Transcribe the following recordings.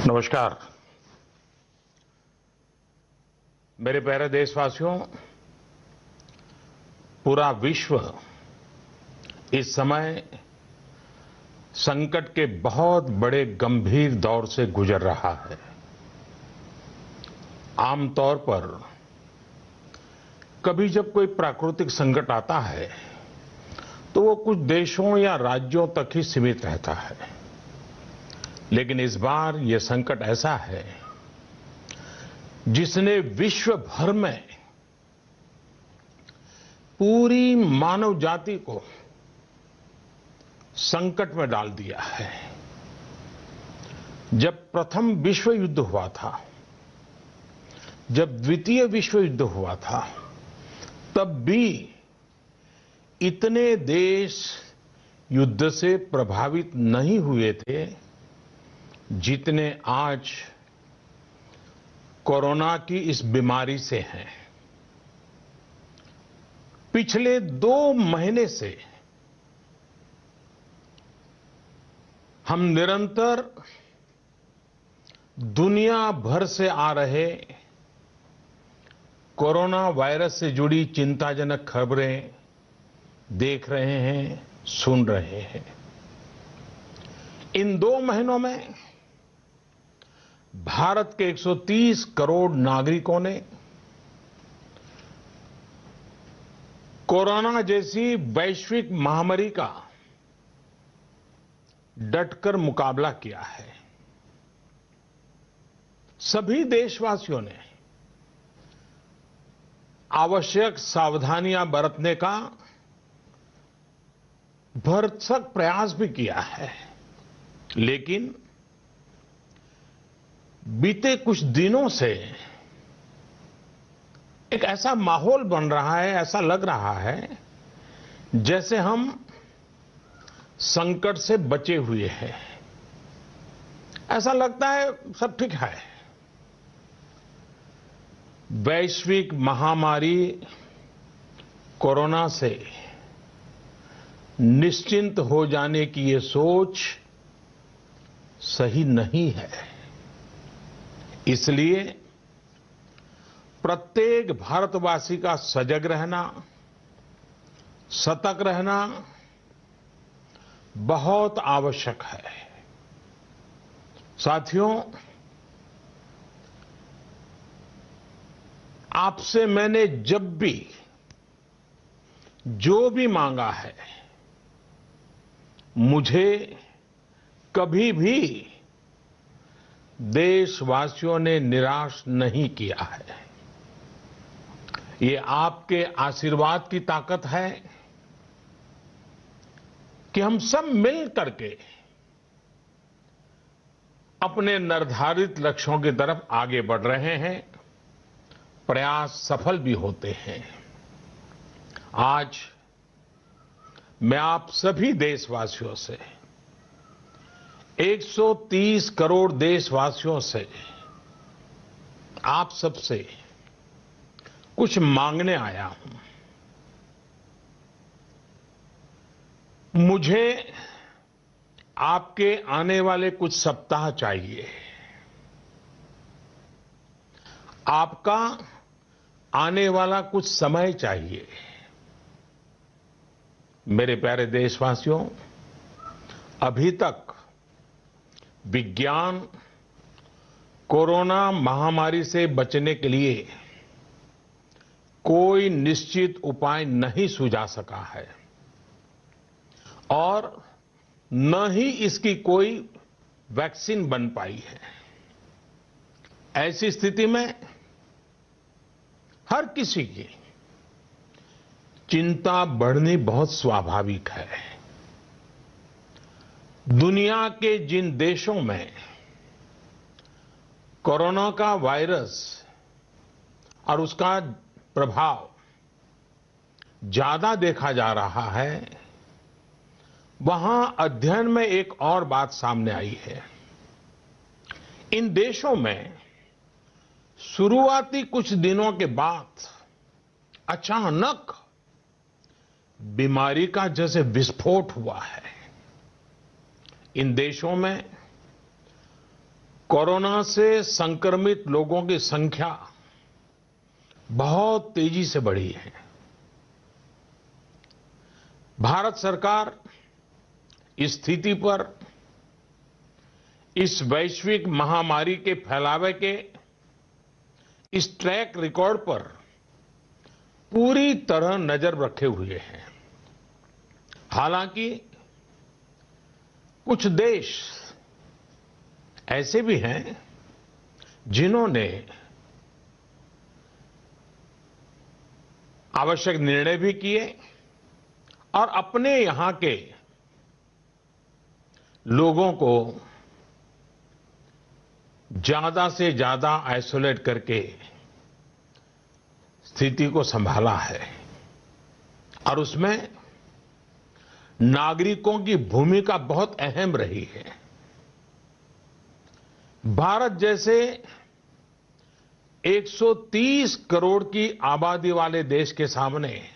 नमस्कार। मेरे प्यारे देशवासियों, पूरा विश्व इस समय संकट के बहुत बड़े गंभीर दौर से गुजर रहा है। आमतौर पर कभी जब कोई प्राकृतिक संकट आता है तो वो कुछ देशों या राज्यों तक ही सीमित रहता है, लेकिन इस बार ये संकट ऐसा है जिसने विश्व भर में पूरी मानव जाति को संकट में डाल दिया है। जब प्रथम विश्व युद्ध हुआ था, जब द्वितीय विश्व युद्ध हुआ था, तब भी इतने देश युद्ध से प्रभावित नहीं हुए थे जितने आज कोरोना की इस बीमारी से हैं। पिछले 2 महीने से हम निरंतर दुनिया भर से आ रहे कोरोना वायरस से जुड़ी चिंताजनक खबरें देख रहे हैं, सुन रहे हैं। इन 2 महीनों में भारत के 130 करोड़ नागरिकों ने कोरोना जैसी वैश्विक महामारी का डटकर मुकाबला किया है। सभी देशवासियों ने आवश्यक सावधानियां बरतने का भरसक प्रयास भी किया है, लेकिन बीते कुछ दिनों से एक ऐसा माहौल बन रहा है, ऐसा लग रहा है जैसे हम संकट से बचे हुए हैं। ऐसा लगता है सब ठीक है। वैश्विक महामारी कोरोना से निश्चिंत हो जाने की ये सोच सही नहीं है। इसलिए प्रत्येक भारतवासी का सजग रहना, सतर्क रहना बहुत आवश्यक है। साथियों, आपसे मैंने जब भी जो भी मांगा है, मुझे कभी भी देशवासियों ने निराश नहीं किया है। ये आपके आशीर्वाद की ताकत है कि हम सब मिल करके अपने निर्धारित लक्ष्यों की तरफ आगे बढ़ रहे हैं। प्रयास सफल भी होते हैं। आज मैं आप सभी देशवासियों से, 130 करोड़ देशवासियों से, आप सबसे कुछ मांगने आया हूं। मुझे आपके आने वाले कुछ सप्ताह चाहिए। आपका आने वाला कुछ समय चाहिए। मेरे प्यारे देशवासियों, अभी तक विज्ञान कोरोना महामारी से बचने के लिए कोई निश्चित उपाय नहीं सुझा सका है और न ही इसकी कोई वैक्सीन बन पाई है। ऐसी स्थिति में हर किसी की चिंता बढ़नी बहुत स्वाभाविक है। दुनिया के जिन देशों में कोरोना का वायरस और उसका प्रभाव ज्यादा देखा जा रहा है, वहां अध्ययन में एक और बात सामने आई है। इन देशों में शुरुआती कुछ दिनों के बाद अचानक बीमारी का जैसे विस्फोट हुआ है। इन देशों में कोरोना से संक्रमित लोगों की संख्या बहुत तेजी से बढ़ी है। भारत सरकार इस स्थिति पर, इस वैश्विक महामारी के फैलावे के इस ट्रैक रिकॉर्ड पर पूरी तरह नजर रखे हुए हैं। हालांकि कुछ देश ऐसे भी हैं जिन्होंने आवश्यक निर्णय भी किए और अपने यहां के लोगों को ज्यादा से ज्यादा आइसोलेट करके स्थिति को संभाला है और उसमें नागरिकों की भूमिका बहुत अहम रही है। भारत जैसे 130 करोड़ की आबादी वाले देश के सामने,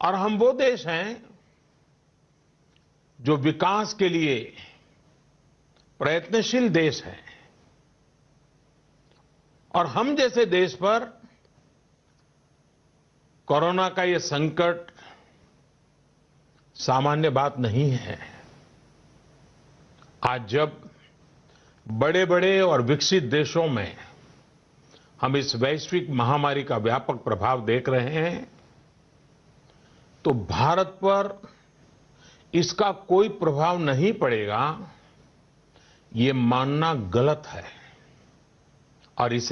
और हम वो देश हैं जो विकास के लिए प्रयत्नशील देश है, और हम जैसे देश पर कोरोना का ये संकट सामान्य बात नहीं है। आज जब बड़े बड़े और विकसित देशों में हम इस वैश्विक महामारी का व्यापक प्रभाव देख रहे हैं, तो भारत पर इसका कोई प्रभाव नहीं पड़ेगा, ये मानना गलत है। और इसे